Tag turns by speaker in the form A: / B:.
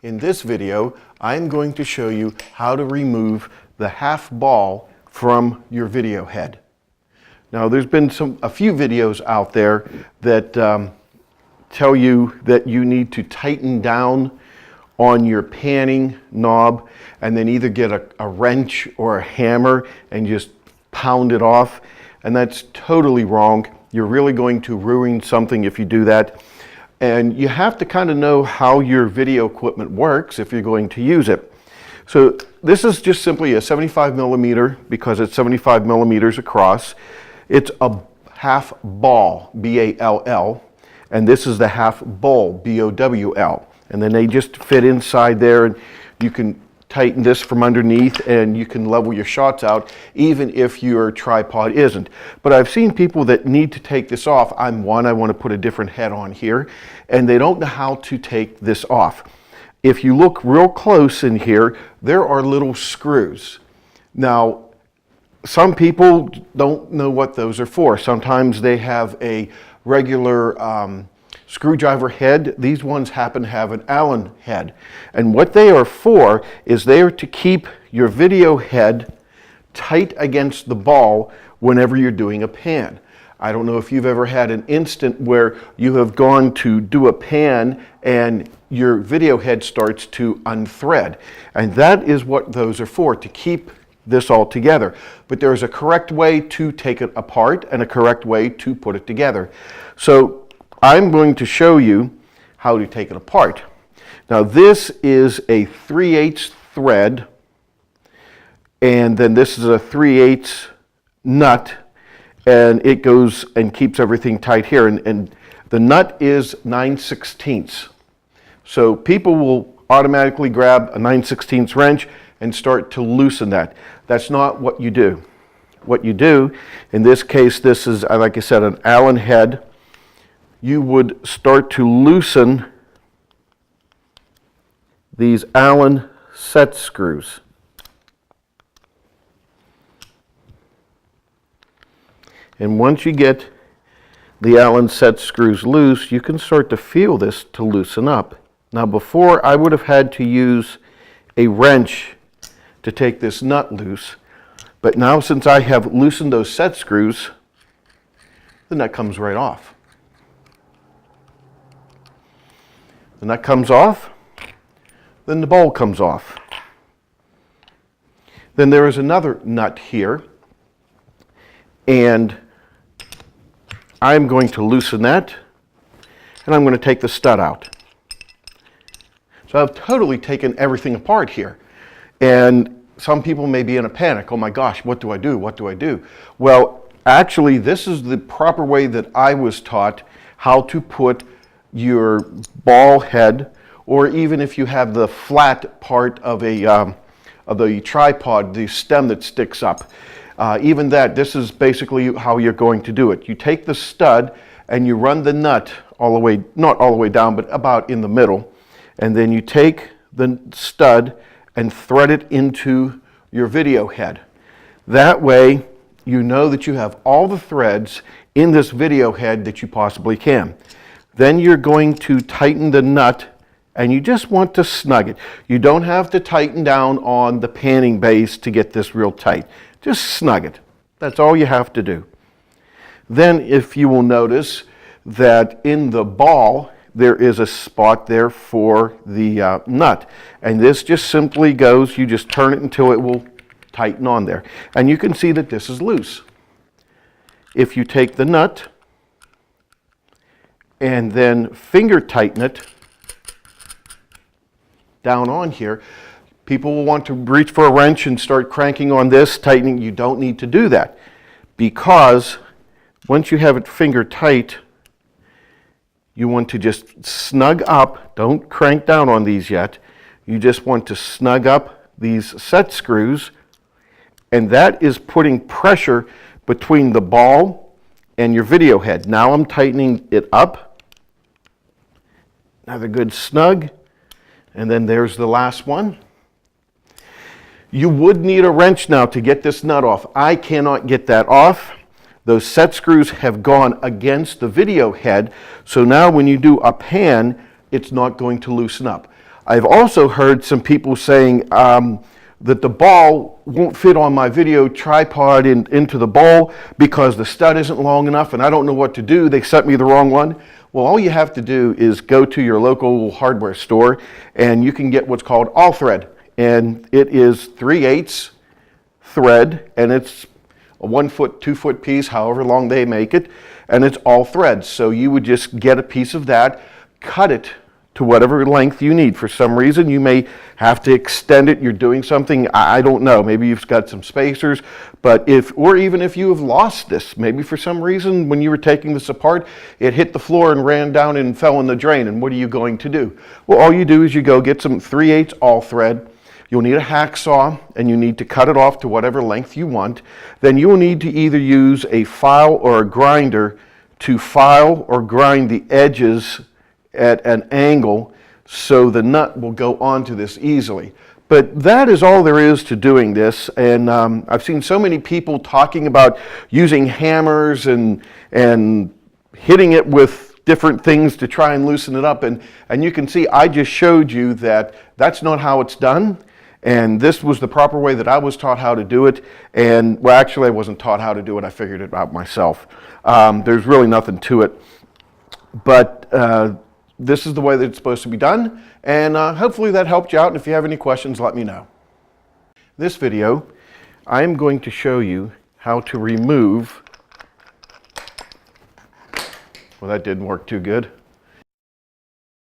A: In this video, I'm going to show you how to remove the half ball from your video head. Now, there's been a few videos out there that tell you that you need to tighten down on your panning knob and then either get a wrench or a hammer and just pound it off. And that's totally wrong. You're really going to ruin something if you do that. And you have to kind of know how your video equipment works if you're going to use it. So this is just simply a 75 millimeter because it's 75 millimeters across. It's a half ball, B-A-L-L, and this is the half bowl, B-O-W-L. And then they just fit inside there, and you can tighten this from underneath and you can level your shots out even if your tripod isn't. But I've seen people that need to take this off. I want to put a different head on here, and they don't know how to take this off. If you look real close in here, there are little screws. Now, some people don't know what those are for. Sometimes they have a regular screwdriver head. These ones happen to have an Allen head. And what they are for is they are to keep your video head tight against the ball whenever you're doing a pan. I don't know if you've ever had an instant where you have gone to do a pan and your video head starts to unthread. And that is what those are for, to keep this all together. But there is a correct way to take it apart and a correct way to put it together. So I'm going to show you how to take it apart. Now this is a 3/8 thread, and then this is a 3/8 nut, and it goes and keeps everything tight here, and the nut is 9/16. So people will automatically grab a 9/16 wrench and start to loosen that. That's not what you do. What you do, in this case, this is, like I said, an Allen head. You would start to loosen these Allen set screws. And once you get the Allen set screws loose, you can start to feel this to loosen up. Now before, I would have had to use a wrench to take this nut loose, but now since I have loosened those set screws, the nut comes right off. The nut comes off, then the bowl comes off. Then there is another nut here, and I'm going to loosen that, and I'm going to take the stud out. So I've totally taken everything apart here. And some people may be in a panic. Oh my gosh, what do I do? What do I do? Well, actually, this is the proper way that I was taught how to put your ball head, or even if you have the flat part of the tripod, the stem that sticks up, even that, this is basically how you're going to do it. You take the stud and you run the nut all the way, not all the way down, but about in the middle, and then you take the stud and thread it into your video head. That way, you know that you have all the threads in this video head that you possibly can. Then you're going to tighten the nut, and you just want to snug it. You don't have to tighten down on the panning base to get this real tight. Just snug it. That's all you have to do. Then if you will notice that in the ball, there is a spot there for the nut. And this just simply goes, you just turn it until it will tighten on there. And you can see that this is loose. If you take the nut and then finger tighten it down on here, people will want to reach for a wrench and start cranking on this, tightening. You don't need to do that, because once you have it finger tight, you want to just snug up. Don't crank down on these yet. You just want to snug up these set screws, and that is putting pressure between the ball and your video head. Now I'm tightening it up. Another good snug, and then there's the last one. You would need a wrench now to get this nut off. I cannot get that off. Those set screws have gone against the video head, so now when you do a pan, it's not going to loosen up. I've also heard some people saying that the ball won't fit on my video tripod into the bowl because the stud isn't long enough and I don't know what to do. They sent me the wrong one. Well, all you have to do is go to your local hardware store and you can get what's called all thread. And it is 3/8 thread, and it's a 1 foot, 2 foot piece, however long they make it, and it's all thread. So you would just get a piece of that, cut it to whatever length you need. For some reason, you may have to extend it. You're doing something, I don't know. Maybe you've got some spacers, but or even if you have lost this, maybe for some reason when you were taking this apart, it hit the floor and ran down and fell in the drain. And what are you going to do? Well, all you do is you go get some 3/8 all thread. You'll need a hacksaw, and you need to cut it off to whatever length you want. Then you will need to either use a file or a grinder to file or grind the edges at an angle so the nut will go onto this easily. But that is all there is to doing this, and I've seen so many people talking about using hammers and hitting it with different things to try and loosen it up, and you can see I just showed you that that's not how it's done. And this was the proper way that I was taught how to do it. And, well, actually I wasn't taught how to do it. I figured it out myself. There's really nothing to it. But this is the way that it's supposed to be done. And hopefully that helped you out. And if you have any questions, let me know. This video, I am going to show you how to remove, well, that didn't work too good.